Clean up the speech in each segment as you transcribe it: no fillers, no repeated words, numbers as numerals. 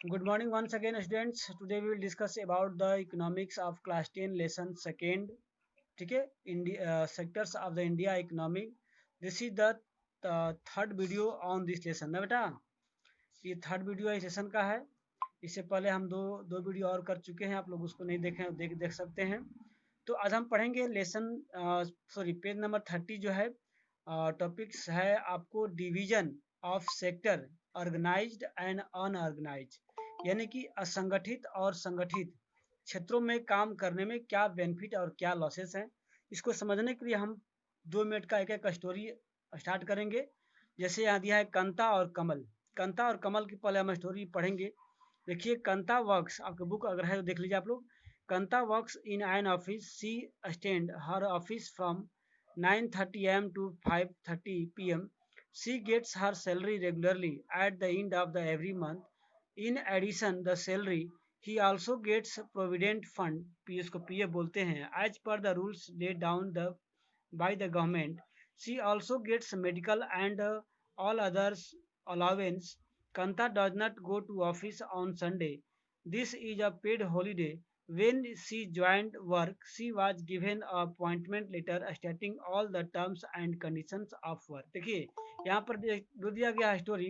Good morning once again, students. Today we will discuss about the economics of class 10 lesson second. ठीक है, India sectors of the India economy. This is the third video on this lesson ना बेटा. ये third video इस lesson का है. इससे पहले हम दो दो वीडियो और कर चुके हैं. आप लोग उसको नहीं देखें देख सकते हैं. तो आज हम पढ़ेंगे लेसन सॉरी पेज नंबर 30 जो है. टॉपिक्स है आपको division of sector, organised and unorganised, यानी कि असंगठित और संगठित क्षेत्रों में काम करने में क्या बेनिफिट और क्या लॉसेस हैं. इसको समझने के लिए हम 2 मिनट का एक एक स्टोरी स्टार्ट करेंगे. जैसे यहाँ दिया है कंता और कमल. कंता और कमल की पहले हम स्टोरी पढ़ेंगे. देखिए, कंता वर्क्स, आपकी बुक अगर है तो देख लीजिए आप लोग. Kanta works in an office. She attend her office from 9:30 am to 5:30 pm. She gets her salary regularly at the end of the every month. In addition, the salary he also gets provident fund, PS को PF बोलते हैं, as per the rules laid down by the government. She also gets medical and all others allowance. Kanta does not go to office on Sunday. This is a paid holiday. When she joined work, she was given a appointment letter stating all the terms and conditions of work. देखिए, यहाँ पर दो दिया गया story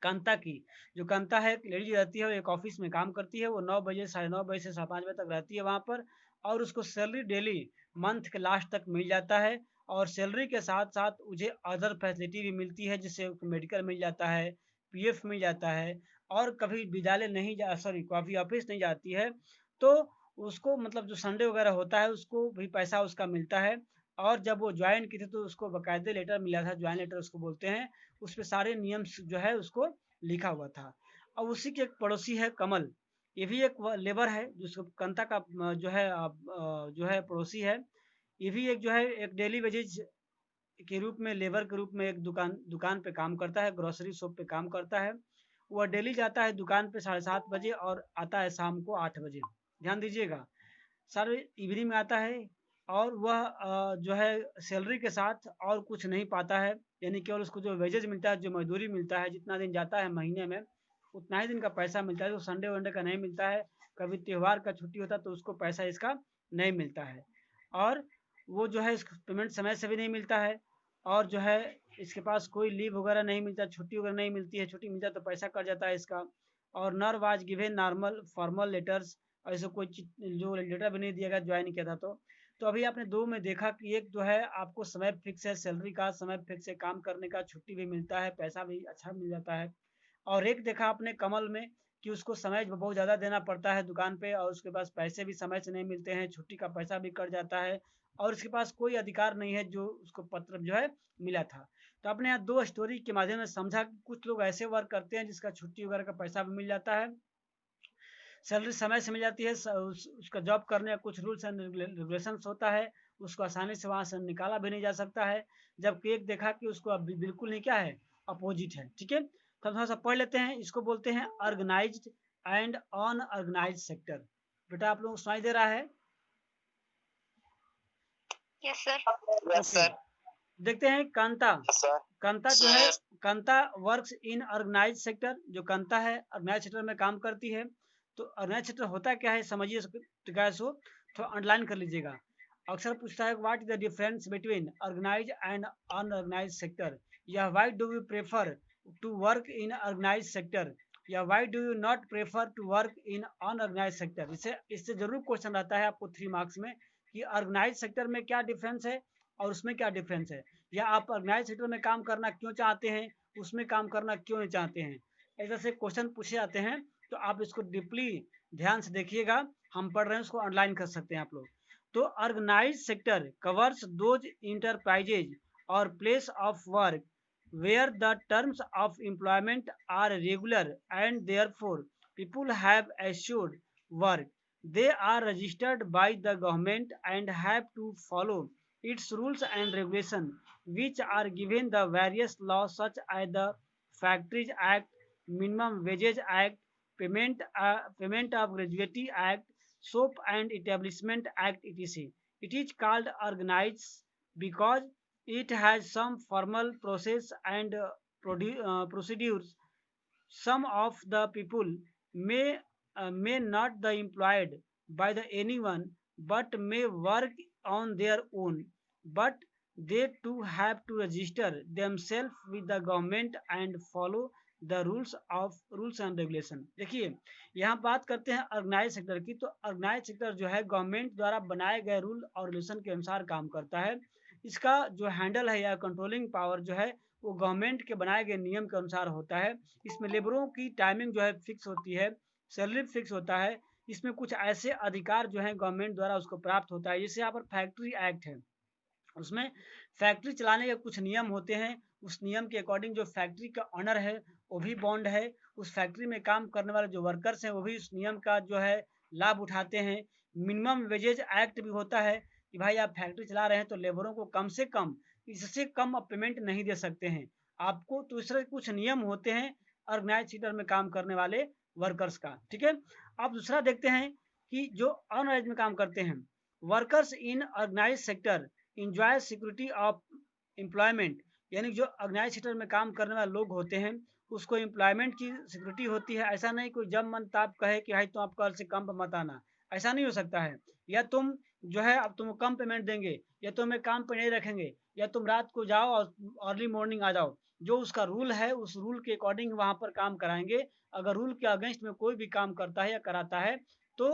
Kanta की. जो कांता है, एक लेडी रहती है, एक ऑफिस में काम करती है. वो 9 बजे 9:30 से 5:30 तक रहती है वहाँ पर. और उसको सैलरी डेली मंथ के लास्ट तक मिल जाता है. और सैलरी के साथ साथ मुझे अदर फैसिलिटी भी मिलती है, जिससे मेडिकल मिल जाता है, पीएफ मिल जाता है. और कभी विद्यालय नहीं जा सॉरी कभी ऑफिस नहीं जाती है तो उसको मतलब जो संडे वगैरह होता है उसको भी पैसा उसका मिलता है. और जब वो ज्वाइन की थी तो उसको बाकायदे लेटर मिला था, ज्वाइन लेटर उसको बोलते हैं. उस पर सारे नियम जो है उसको लिखा हुआ था. अब उसी के एक पड़ोसी है कमल. ये भी एक लेबर है जो कंता का जो है पड़ोसी है. ये भी एक जो है एक डेली वेजेज के रूप में, लेबर के रूप में एक दुकान दुकान पे काम करता है, ग्रोसरी शॉप पे काम करता है. वह डेली जाता है दुकान पे 7:30 बजे और आता है शाम को 8 बजे. ध्यान दीजिएगा, सर इवनिंग में आता है. और वह जो है सैलरी के साथ और कुछ नहीं पाता है, यानी केवल उसको जो वेजेज मिलता है, जो मजदूरी मिलता है, जितना दिन जाता है महीने में उतना ही दिन का पैसा मिलता है. तो संडे वनडे का नहीं मिलता है. कभी त्यौहार का छुट्टी होता है तो उसको पैसा इसका नहीं मिलता है. और वो जो है इसको पेमेंट समय से भी नहीं मिलता है. और जो है इसके पास कोई लीव वगैरह नहीं मिलता, छुट्टी वगैरह नहीं मिलती है. छुट्टी मिलता है तो पैसा कट जाता है इसका. और नर was given normal formal letters. ऐसे कोई जो लेटर भी नहीं दिया गया ज्वाइन किया था तो अभी आपने दो में देखा कि एक जो है आपको समय फिक्स है, सैलरी का समय फिक्स है, काम करने का, छुट्टी भी मिलता है, पैसा भी अच्छा मिल जाता है. और एक देखा आपने कमल में कि उसको समय बहुत ज़्यादा देना पड़ता है दुकान पे, और उसके पास पैसे भी समय से नहीं मिलते हैं, छुट्टी का पैसा भी कट जाता है. और उसके पास कोई अधिकार नहीं है जो उसको पत्र जो है मिला था. तो आपने यहाँ दो स्टोरी के माध्यम से समझा कि कुछ लोग ऐसे वर्क करते हैं जिसका छुट्टी वगैरह का पैसा भी मिल जाता है, सैलरी समय से मिल जाती है, उसका जॉब करने का कुछ रूल्स एंड रेगुलेशंस होता है, उसको आसानी से वहाँ से निकाला भी नहीं जा सकता है. जबकि एक देखा कि उसको अब बिल्कुल नहीं क्या है, अपोजिट है. ठीक है, तो थोड़ा सा पढ़ लेते हैं. इसको बोलते हैं ऑर्गेनाइज्ड एंड अनऑर्गेनाइज्ड सेक्टर. बेटा आप लोगों को सुनाई दे रहा है? Yes sir. Yes sir. देखते हैं कांता. कांता जो है, Kanta works in organise sector. जो कांता है ऑर्गेनाइज सेक्टर में काम करती है. तो ऑर्गेनाइज सेक्टर होता क्या है समझिए, सो थोड़ा अंडरलाइन कर लीजिएगा. अक्सर पूछता है what is the difference between organise and unorganise sector, या why do you prefer to work in organise sector, या why do you not prefer to work in unorganise sector. इससे इससे जरूर क्वेश्चन रहता है आपको 3 मार्क्स में कि ऑर्गेनाइज सेक्टर में क्या डिफरेंस है और उसमें क्या डिफरेंस है, या आप ऑर्गेनाइज सेक्टर में काम करना क्यों चाहते हैं, उसमें काम करना क्यों नहीं चाहते हैं. ऐसे से क्वेश्चन पूछे जाते हैं. तो आप इसको डीपली ध्यान से देखिएगा. हम पढ़ रहे हैं उसको ऑनलाइन कर सकते हैं आप लोग. तो organise sector covers those enterprises और place of work where the terms of employment are regular and therefore people have assured work. They are registered by the government and have to follow its rules and regulations, which are given the various laws such as the Factories Act, Minimum Wages Act, Payment of Gratuity Act, Soap and Establishment Act, etc. It is called organized because it has some formal process and procedures some of the people may not the employed by the anyone but may work on their own, but they too have to register themselves with the government and follow the rules and regulation. देखिए यहाँ बात करते हैं organise sector की, तो organise sector जो है government द्वारा बनाए गए रूल और रेगुलेशन के अनुसार काम करता है। इसका जो हैंडल है या कंट्रोलिंग पावर जो है वो गवर्नमेंट के बनाए गए नियम के अनुसार होता है। इसमें लेबरों की टाइमिंग जो है फिक्स होती है, सैलरी फिक्स होता है। इसमें कुछ ऐसे अधिकार जो है गवर्नमेंट द्वारा उसको प्राप्त होता है, जैसे यहाँ पर फैक्ट्री एक्ट है, उसमें फैक्ट्री चलाने के कुछ नियम होते हैं। उस नियम के अकॉर्डिंग जो फैक्ट्री का ऑनर है वो भी बॉन्ड है, उस फैक्ट्री में काम करने वाले जो वर्कर्स हैं वो भी उस नियम का जो है लाभ उठाते हैं। मिनिमम वेजेज एक्ट भी होता है कि भाई आप फैक्ट्री चला रहे हैं तो लेबरों को कम से कम इससे कम आप पेमेंट नहीं दे सकते हैं आपको। तो इस तरह कुछ नियम होते हैं ऑर्गेनाइज सेक्टर में काम करने वाले वर्कर्स का, ठीक है। अब दूसरा देखते हैं कि जो अनऑर्गेनाइज में काम करते हैं workers in organise sector enjoy security of employment, यानी जो ऑर्गेनाइज सेक्टर में काम करने वाले लोग होते हैं उसको एम्प्लॉयमेंट की सिक्योरिटी होती है। ऐसा नहीं कोई जब मन ताप कहे कि भाई तुम आप कल से कम पे मत आना, ऐसा नहीं हो सकता है। या तुम जो है अब तुम कम पेमेंट देंगे, या तुम्हें काम पे नहीं रखेंगे, या तुम रात को जाओ और अर्ली मॉर्निंग आ जाओ। जो उसका रूल है उस रूल के अकॉर्डिंग वहाँ पर काम कराएंगे। अगर रूल के अगेंस्ट में कोई भी काम करता है या कराता है तो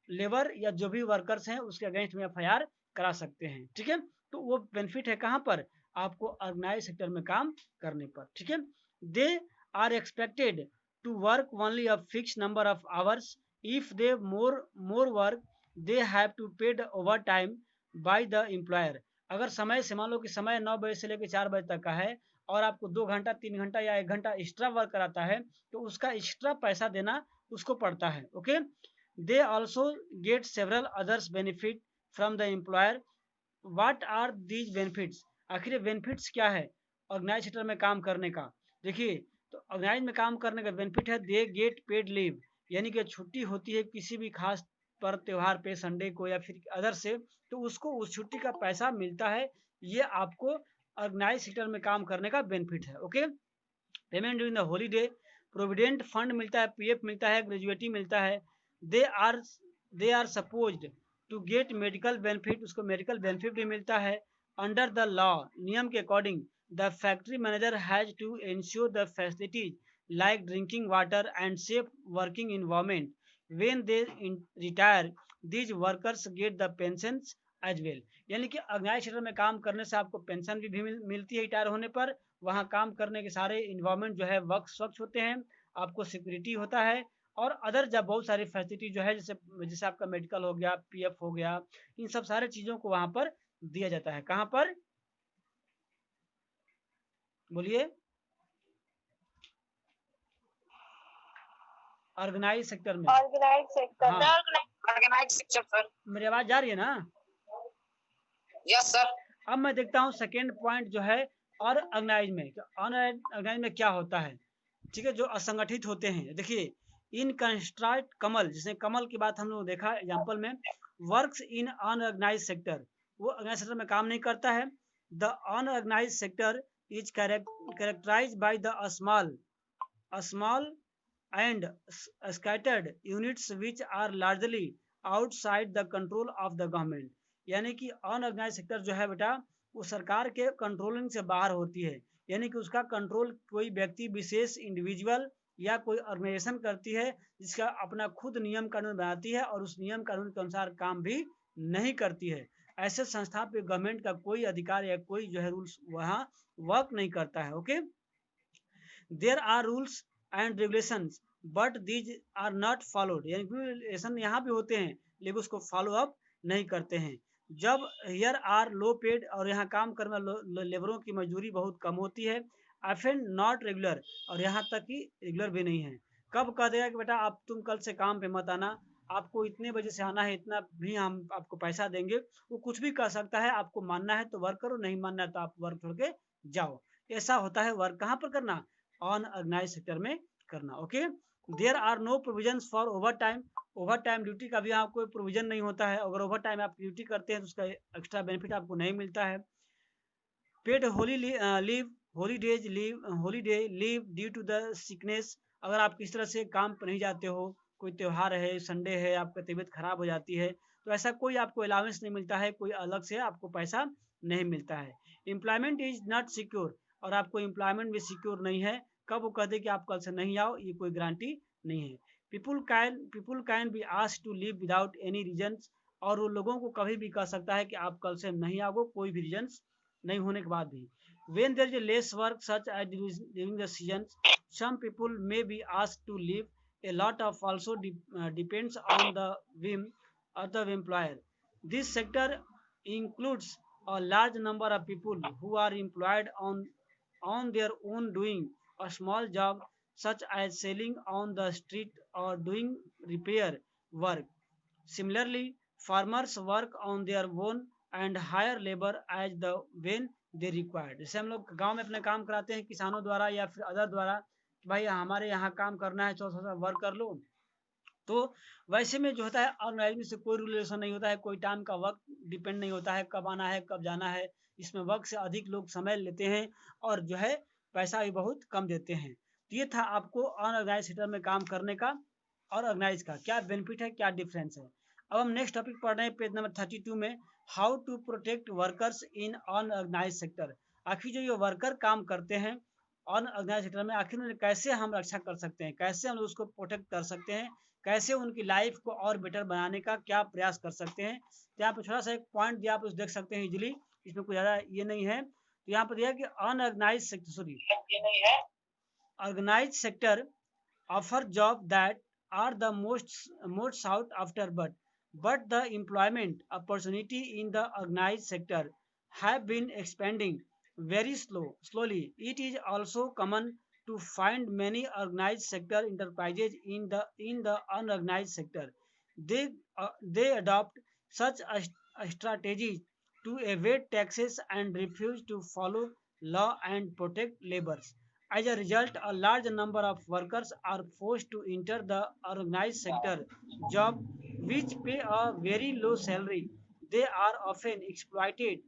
लेबर या जो भी वर्कर्स हैं उसके अगेंस्ट में एफआईआर करा सकते हैं, ठीक है। तो वो बेनिफिट है कहाँ पर, आपको ऑर्गेनाइज सेक्टर में काम करने पर, ठीक है। They are expected to work only a fix number of hours, if they more work they have to paid over time by the employer. अगर समय से मान लो कि समय 9 बजे से लेकर 4 बजे तक का है और आपको 2 घंटा 3 घंटा या 1 घंटा एक्स्ट्रा वर्क कराता है तो उसका एक्स्ट्रा पैसा देना उसको पड़ता है, okay. They also get several others benefit from the employer. What are these benefits, आखिर बेनिफिट्स क्या है ऑर्गेनाइज सेक्टर में काम करने का। देखिए तो ऑर्गेनाइज में काम करने का बेनिफिट है दे गेट पेड लीव, यानी कि छुट्टी होती है किसी भी खास पर त्योहार पे संडे को या फिर अदर से, तो उसको उस छुट्टी का पैसा मिलता है। ये आपको ऑर्गेनाइज सेक्टर में काम करने का बेनिफिट है, okay. Payment during the holiday, provident fund मिलता है, पीएफ मिलता है, ग्रेजुएटी मिलता है। They are supposed to get medical benefit, उसको मेडिकल बेनिफिट भी मिलता है। अंडर द लॉ, नियम के according the factory manager has to ensure the facilities like drinking water and safe working environment. When they retire these workers get the pension as well, यानी कि organise sector में काम करने से आपको pension भी मिलती है रिटायर होने पर। वहाँ काम करने के सारे इन्वायरमेंट जो है वक्त स्वच्छ होते हैं, आपको सिक्योरिटी होता है और अदर जब बहुत सारी फैसिलिटी जो है जैसे जैसे आपका मेडिकल हो गया, पीएफ हो गया, इन सब सारे चीजों को वहां पर दिया जाता है। कहाँ पर बोलिए, ऑर्गेनाइज सेक्टर में। ऑर्गेनाइज सेक्टर, हाँ ऑर्गेनाइज सेक्टर सर। मेरी आवाज जा रही है ना? Yes sir. अब मैं देखता हूँ सेकेंड पॉइंट जो है और ऑर्गेनाइज में, ऑर्गेनाइज में क्या होता है, ठीक है। जो असंगठित होते हैं, देखिए इन कंस्ट्रक्ट कमल, जिसने कमल की बात हम लोग देखा एग्जाम्पल में, वर्क्स इन अनऑर्गेनाइज सेक्टर, वो ऑर्गेनाइज सेक्टर में काम नहीं करता है। The unorganise sector is characterise by the small and scattered units which are largely outside the control of the government, यानी कि अनऑर्गेनाइज सेक्टर जो है बेटा वो सरकार के कंट्रोलिंग से बाहर होती है, यानी कि उसका कंट्रोल कोई व्यक्ति विशेष इंडिविजुअल या कोई ऑर्गेनाइजेशन करती है जिसका अपना खुद नियम कानून बनाती है और उस नियम कानून के अनुसार काम भी नहीं करती है। ऐसे संस्था पे गवर्नमेंट का कोई अधिकार या कोई जो है रूल्स वहाँ वर्क नहीं करता है, okay. There are rules and regulations but these are not followed, यानी रेगुलेशन यहाँ भी होते हैं लेकिन उसको फॉलो अप नहीं करते हैं। जब हियर आर लो पेड, और यहाँ काम करने वाले लेबरों की मजदूरी बहुत कम होती है। ऑफन नॉट रेगुलर, और यहाँ तक कि रेगुलर भी नहीं है। कब कह देगा कि बेटा आप तुम कल से काम पे मत आना, आपको इतने बजे से आना है, इतना भी हम आपको पैसा देंगे, वो कुछ भी कह सकता है। आपको मानना है तो वर्क करो, नहीं मानना है तो आप वर्क छोड़ के जाओ। ऐसा होता है वर्क कहाँ पर करना, अनऑर्गेनाइज सेक्टर में करना, okay. There are no provision for over time, over time duty का भी यहाँ कोई प्रोविजन नहीं होता है। अगर ओवर टाइम आप ड्यूटी करते हैं तो उसका एक्स्ट्रा बेनिफिट आपको नहीं मिलता है। Paid leave, holiday leave due to the sickness अगर आप किसी तरह से काम पर नहीं जाते हो, कोई त्योहार है, संडे है, आपका तबीयत खराब हो जाती है, तो ऐसा कोई आपको अलाउंस नहीं मिलता है, कोई अलग से आपको पैसा नहीं मिलता है। एम्प्लॉयमेंट इज नॉट सिक्योर, और आपको एम्प्लॉयमेंट भी सिक्योर नहीं है। कब वो कहते कि आप कल से नहीं आओ, ये कोई गारंटी नहीं है। People can be asked to leave without any reasons, और वो लोगों को कभी भी कह सकता है कि आप कल से नहीं आओ, कोई भी रीजंस नहीं होने के बाद भी। When there is a less work such as during the seasons, some people may be asked to leave. A lot of also depends on the whim of the employer. This sector includes a large number of people who are employed on their own, doing a small job such as selling on the street or doing repair work. Similarly, farmers work on their own and hire labor as the when they required. जैसे हम लोग गांव में अपने काम कराते हैं किसानों द्वारा या फिर अदर द्वारा कि भाई हमारे यहाँ काम करना है, थोड़ा सा वर्क कर लो, तो वैसे में जो होता है ऑर्गेनाइजिंग से कोई रिलेशन नहीं होता है, कोई टाइम का वक्त डिपेंड नहीं होता है, कब आना है कब जाना है। इसमें वक्त से अधिक लोग समय लेते हैं और जो है पैसा भी बहुत कम देते हैं। तो ये था आपको अनऑर्गेनाइज सेक्टर में काम करने का और ऑर्गेनाइज का क्या बेनिफिट है, क्या डिफरेंस है। अब हम नेक्स्ट टॉपिक पढ़ रहे हैं पेज नंबर 32 में, how to protect workers in unorganise sector. आखिर जो ये वर्कर काम करते हैं अनऑर्गेनाइज सेक्टर में, आखिर उन्हें कैसे हम रक्षा कर सकते हैं, कैसे हम उसको प्रोटेक्ट कर सकते हैं, कैसे उनकी लाइफ को और बेटर बनाने का क्या प्रयास कर सकते हैं। तो यहाँ पे छोटा सा एक पॉइंट दिया, आप उसे देख सकते हैं इजिली, इसमें कोई ज़्यादा ये नहीं है। तो यहाँ पर दिया कि unorganise sector, sorry, organized sector offer job that are the most sought after, but the employment opportunity in the organized sector have been expanding very slowly. It is also common to find many organized sector enterprises in the unorganized sector. They adopt such a strategy to evade taxes and refuse to follow law and protect laborers. As a result, a large number of workers are forced to enter the organized sector job which pay a very low salary. They are often exploited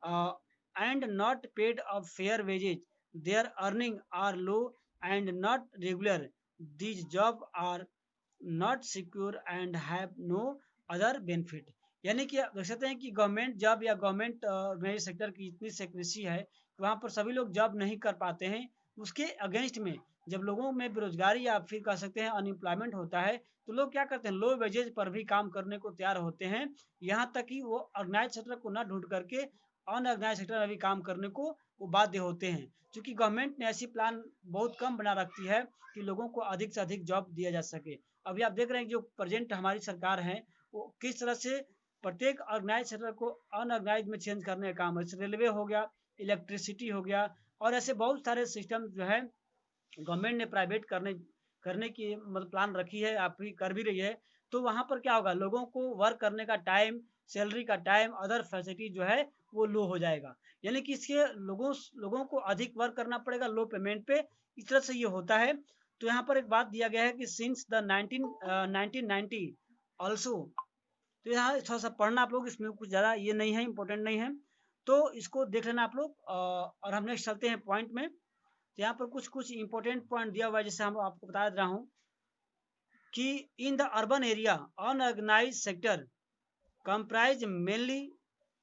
uh, and not paid a fair wages. Their earnings are low and not regular. These jobs are not secure and have no other benefit. यानी कि आप देख सकते हैं कि government job या government organise sector की इतनी सेक्रेसी है कि वहाँ पर सभी लोग जॉब नहीं कर पाते हैं। उसके अगेंस्ट में जब लोगों में बेरोजगारी या फिर कह सकते हैं अनएम्प्लॉयमेंट होता है, तो लोग क्या करते हैं, लो वेजेज पर भी काम करने को तैयार होते हैं, यहाँ तक कि वो ऑर्गेनाइज सेक्टर को ना ढूंढ करके अनऑर्गेनाइज सेक्टर में भी काम करने को वो बाध्य होते हैं। क्योंकि गवर्नमेंट ने ऐसी प्लान बहुत कम बना रखती है कि लोगों को अधिक से अधिक जॉब दिया जा सके। अभी आप देख रहे हैं जो प्रेजेंट हमारी सरकार है वो किस तरह से प्रत्येक ऑर्गेनाइज सेक्टर को अनऑर्गेनाइज में चेंज करने का काम है। रेलवे हो गया, इलेक्ट्रिसिटी हो गया, और ऐसे बहुत सारे सिस्टम जो है गवर्नमेंट ने प्राइवेट करने की मतलब प्लान रखी है, आप भी कर भी रही है। तो वहाँ पर क्या होगा, लोगों को वर्क करने का टाइम, सैलरी का टाइम, अदर फैसिलिटी जो है वो लो हो जाएगा। यानी कि इसके लोगों को अधिक वर्क करना पड़ेगा लो पेमेंट पे, इस तरह से ये होता है। तो यहाँ पर एक बात दिया गया है कि सिंस द 1990 ऑल्सो, तो यहाँ थोड़ा सा पढ़ना आप लोग, इसमें कुछ ज़्यादा ये नहीं है, इंपॉर्टेंट नहीं है, तो इसको देख लेना आप लोग। और हम नेक्स्ट चलते हैं पॉइंट में। तो यहाँ पर कुछ कुछ इंपॉर्टेंट पॉइंट दिया हुआ है, जैसे हम आपको बता रहा हूँ कि in the urban area unorganise sector comprise mainly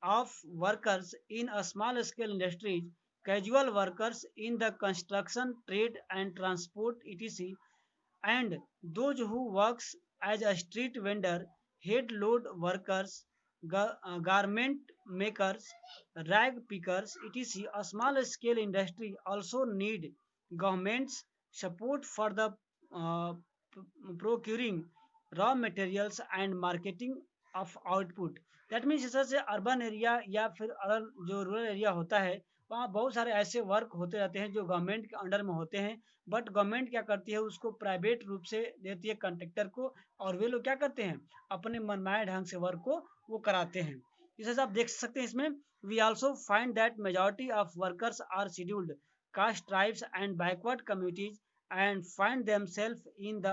of workers in a small scale industries, casual workers in the construction trade and transport etc, and those who works as a street vendor, head load workers, garment makers, rag pickers etc. A small scale industry also need government's support for the uh, procuring raw materials and marketing of output. That means जैसे से urban area या फिर other जो rural area होता है, वहाँ बहुत सारे ऐसे वर्क होते रहते हैं जो गवर्नमेंट के अंडर में होते हैं, बट गवर्नमेंट क्या करती है उसको प्राइवेट रूप से देती है कंट्रेक्टर को, और वे लोग क्या करते हैं अपने मनमाने ढंग से वर्क को वो कराते हैं। जैसे आप देख सकते हैं इसमें, we also find that majority of workers are scheduled caste tribes and backward communities and find themselves in the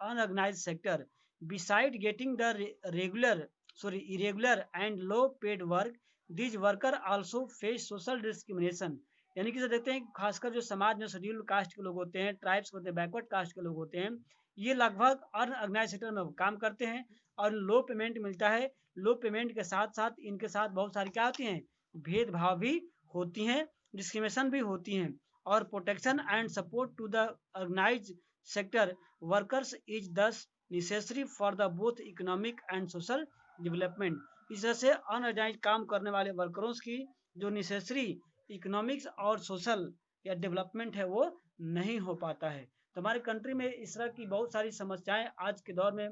unorganized sector. Beside getting the irregular and low paid work, these workers also face social discrimination. यानी कि देखते हैं खासकर जो समाज में schedule caste के लोग होते हैं, ट्राइब्स होते हैं, बैकवर्ड कास्ट के लोग होते हैं, ये लगभग अनऑर्गेनाइज सेक्टर में काम करते हैं और लो पेमेंट मिलता है। लो पेमेंट के साथ साथ इनके साथ बहुत सारी क्या होती हैं, भेदभाव भी होती हैं, डिस्क्रिमिनेशन भी होती हैं। और protection and support to the organise sector workers is thus necessary for the both economic and social development. इस तरह से अनऑर्गेनाइज काम करने वाले वर्करों की जो नेसेसरी इकोनॉमिक्स और सोशल या डेवलपमेंट है वो नहीं हो पाता है। तो हमारे कंट्री में इस तरह की बहुत सारी समस्याएं आज के दौर में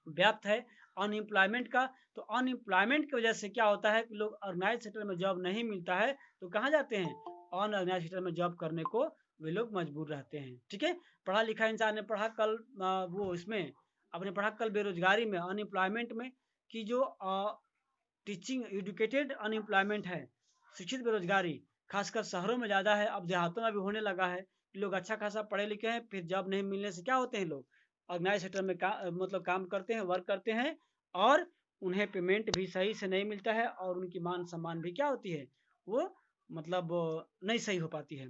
व्याप्त है अनएम्प्लॉयमेंट का। तो अनएम्प्लॉयमेंट की वजह से क्या होता है कि लोग ऑर्गेनाइज सेक्टर में जॉब नहीं मिलता है तो कहाँ जाते हैं, अनऑर्गेनाइज सेक्टर में जॉब करने को वे लोग मजबूर रहते हैं। ठीक है, पढ़ा लिखा इंसान ने पढ़ा कल वो इसमें अपने पढ़ा कल बेरोजगारी में अनएम्प्लॉयमेंट में कि जो टीचिंग एजुकेटेड अनएम्प्लॉयमेंट है, शिक्षित बेरोजगारी खासकर शहरों में ज़्यादा है, अब देहातों में भी होने लगा है। लोग अच्छा खासा पढ़े लिखे हैं, फिर जॉब नहीं मिलने से क्या होते हैं, लोग ऑर्गेनाइज सेक्टर में मतलब काम करते हैं, वर्क करते हैं और उन्हें पेमेंट भी सही से नहीं मिलता है और उनकी मान सम्मान भी क्या होती है, वो मतलब नहीं सही हो पाती है।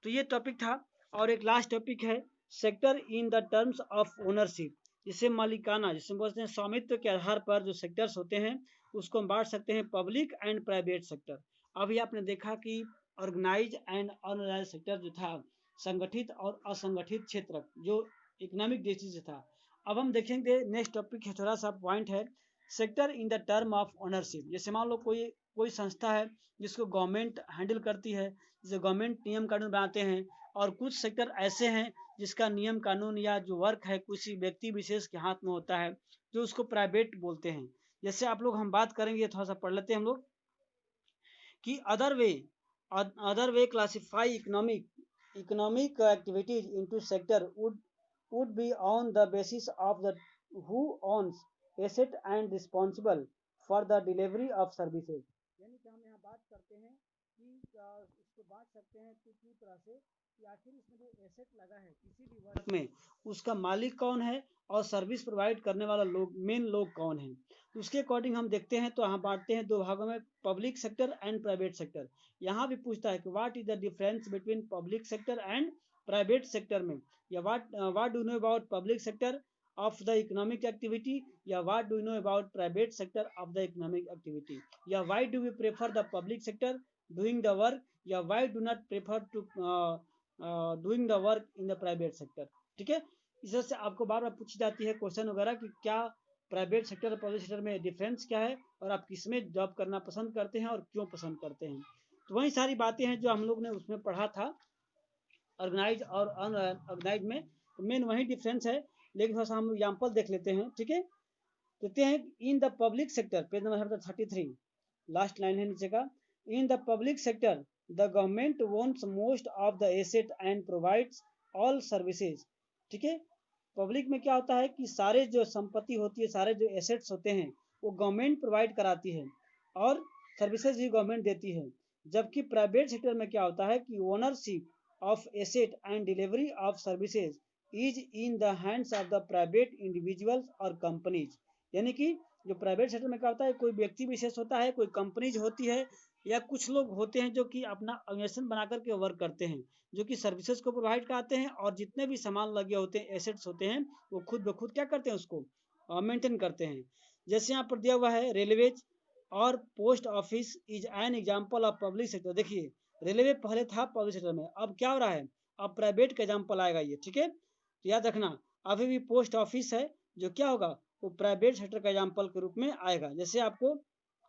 तो ये टॉपिक था। और एक लास्ट टॉपिक है sector in the terms of ownership, जिसे मालिकाना, जिसे बोलते हैं स्वामित्व के आधार पर जो सेक्टर्स होते हैं उसको हम बांट सकते हैं पब्लिक एंड प्राइवेट सेक्टर। अभी आपने देखा कि ऑर्गेनाइज एंड अनऑर्गेनाइज सेक्टर जो था, संगठित और असंगठित क्षेत्र जो इकोनॉमिक दृष्टि से था। अब हम देखेंगे नेक्स्ट टॉपिक है, थोड़ा सा पॉइंट है sector in the term of ownership. जैसे मान लो कोई संस्था है जिसको गवर्नमेंट हैंडल करती है, जैसे गवर्नमेंट नियम कानून बनाते हैं, और कुछ सेक्टर ऐसे हैं जिसका नियम कानून या जो वर्क है किसी व्यक्ति विशेष के हाथ में होता है, जो उसको प्राइवेट बोलते हैं। जैसे आप लोग हम बात करेंगे, थोड़ा सा पढ़ लेते हैं हम लोग कि other way classify economic activities into sector would be on the basis of the who owns asset and responsible for the delivery of services। यानी कि हम यहाँ बात करते हैं कि इसको बांट सकते हैं किसी तरह से कि आखिर इसमें जो एसेट लगा है किसी भी वर्क में उसका मालिक कौन है और सर्विस प्रोवाइड करने वाला मेन लोग कौन है। तो उसके अकॉर्डिंग हम देखते हैं तो यहाँ बांटते हैं दो भागों में, public sector and private sector. यहाँ भी पूछता है कि what is the difference between public sector and private sector में, या what do you know about public sector of the economic activity, या what do you know about private sector of the economic activity, या why do we prefer the public sector doing the work, या why do not prefer to doing the work in the private sector। ठीक है, इस तरह से आपको बार बार पूछी जाती है क्वेश्चन वगैरह कि क्या प्राइवेट सेक्टर और पब्लिक सेक्टर में डिफरेंस क्या है और आप किसमें जॉब करना पसंद करते हैं और क्यों पसंद करते हैं। तो वही सारी बातें हैं जो हम लोग ने उसमें पढ़ा था ऑर्गेनाइज और अनऑर्गेनाइज में, तो मेन वही डिफरेंस है। लेकिन थोड़ा सा हम एग्जाम्पल देख लेते हैं। ठीक है, देखते हैं in the public sector, page number 33 last line है नीचे का। In the public sector the government owns most of the asset and provides all services. ठीक है, पब्लिक में क्या होता है कि सारे जो संपत्ति होती है, सारे जो एसेट्स होते हैं वो गवर्नमेंट प्रोवाइड कराती है और सर्विसेज भी गवर्नमेंट देती है। जबकि प्राइवेट सेक्टर में क्या होता है कि ownership of asset and delivery of services is in the hands of the private individuals or companies। यानी कि जो प्राइवेट सेक्टर में क्या होता है, कोई व्यक्ति विशेष होता है, कोई कंपनीज होती है, या कुछ लोग होते हैं जो कि अपना ऑर्गेनाइजेशन बना करके वर्क करते हैं, जो कि सर्विसेज को प्रोवाइड कराते हैं और जितने भी सामान लगे होते हैं, एसेट्स होते हैं, वो खुद ब खुद क्या करते हैं, उसको मेंटेन करते हैं। जैसे यहाँ पर दिया हुआ है रेलवेज और post office is an example of public sector. देखिए रेलवे पहले था पब्लिक सेक्टर में, अब क्या हो रहा है, अब प्राइवेट का एग्जाम्पल आएगा ये। ठीक है, तो याद रखना अभी भी पोस्ट ऑफिस है जो क्या होगा, वो प्राइवेट सेक्टर का एग्जाम्पल के रूप में आएगा। जैसे आपको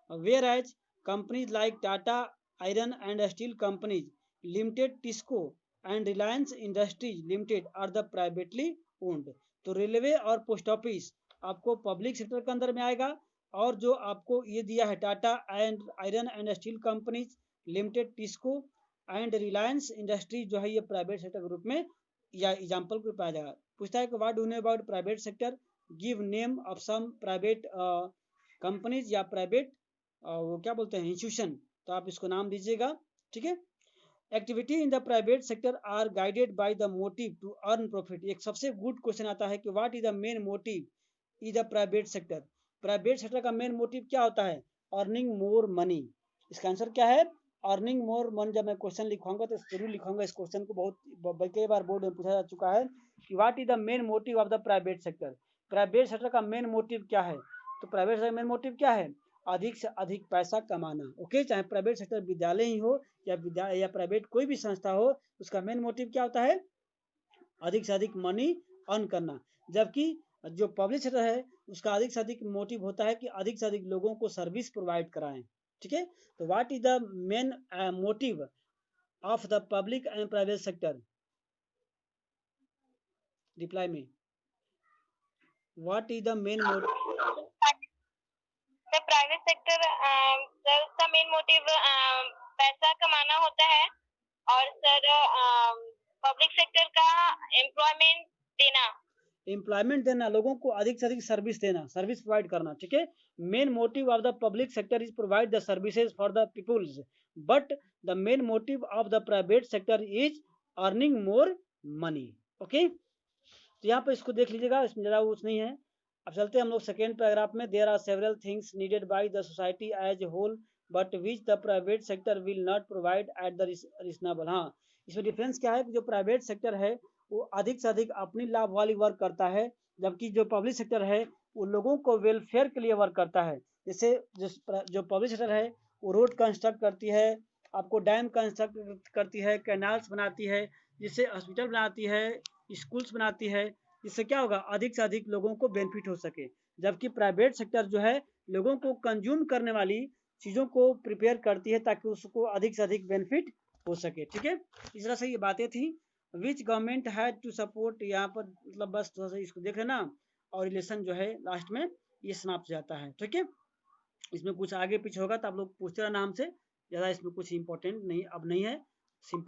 whereas companies like Tata iron and steel companies limited, TISCO and Reliance industries limited are the privately owned. तो रेलवे और पोस्ट ऑफिस आपको पब्लिक सेक्टर के अंदर में आएगा, और जो आपको ये दिया है Tata and iron and steel companies limited, TISCO and Reliance industry, जो है ये प्राइवेट सेक्टर के रूप में या एग्जाम्पल के रूप में आ जाएगा। पूछता है कि what do you know about private sector, give name of some private companies या प्राइवेट वो क्या बोलते हैं इंस्टीट्यूशन, तो आप इसको नाम दीजिएगा। ठीक है, activity in the private sector are guided by the motive to earn profit. एक सबसे गुड क्वेश्चन आता है कि what is the main motive is the private sector. Private sector का मेन मोटिव क्या होता है, अर्निंग मोर मनी। इसका आंसर क्या है, अर्निंग मोर मन, जब मैं क्वेश्चन लिखवाऊंगा तो जरूर लिखवाऊंगा इस क्वेश्चन को, बहुत कई बार बोर्ड में पूछा जा चुका है कि what is the main motive of the private sector. Private sector का मेन मोटिव क्या है? तो प्राइवेट सेक्टर का मेन मोटिव क्या है? अधिक से अधिक पैसा कमाना। ओके, चाहे प्राइवेट सेक्टर विद्यालय ही हो या प्राइवेट कोई भी संस्था हो, उसका मेन मोटिव क्या होता है? अधिक से अधिक मनी अर्न करना। जबकि जो पब्लिक सेक्टर है उसका अधिक से अधिक मोटिव होता है कि अधिक से अधिक लोगों को सर्विस प्रोवाइड कराएं। ठीक है, तो what is the main motive of the public and private sector? Reply में, what is the main motive? The private sector का मेन मोटिव पैसा कमाना होता है, और सर पब्लिक सेक्टर का एम्प्लॉयमेंट देना। एम्प्लॉयमेंट देना, लोगों को अधिक से अधिक सर्विस देना, सर्विस प्रोवाइड करना। ठीक है, main motive of the public sector is provide the services for the peoples, but the main motive of the private sector is earning more money. Okay, तो यहाँ पर इसको देख लीजिएगा, इसमें ज़्यादा कुछ नहीं है। अब चलते हैं हम लोग सेकेंड पैराग्राफ में। There are several things needed by the society as a whole but which the private sector will not provide at the reasonable. हाँ, इसमें डिफरेंस क्या है कि जो प्राइवेट सेक्टर है वो अधिक से अधिक अपनी लाभ वाली वर्क करता है, जबकि जो पब्लिक सेक्टर है वो लोगों को वेलफेयर के लिए वर्क करता है। जैसे जो पब्लिक सेक्टर है वो रोड कंस्ट्रक्ट करती है, आपको डैम कंस्ट्रक्ट करती है, कैनाल्स बनाती है, जिससे हॉस्पिटल बनाती है, स्कूल्स बनाती है, जिससे क्या होगा, अधिक से अधिक लोगों को बेनिफिट हो सके। जबकि प्राइवेट सेक्टर जो है लोगों को कंज्यूम करने वाली चीज़ों को प्रिपेयर करती है ताकि उसको अधिक से अधिक बेनिफिट हो सके। ठीक है, इस तरह से ये बातें थी। Which government had to support, यहाँ पर मतलब बस थोड़ा सा इसको देख लेना और रिलेशन जो है लास्ट में ये समाप्त हो जाता है। ठीक है, इसमें कुछ आगे पीछे होगा तो आप लोग पूछते रहना हमसे, ज़्यादा इसमें कुछ इंपॉर्टेंट नहीं अब नहीं है, सिंपल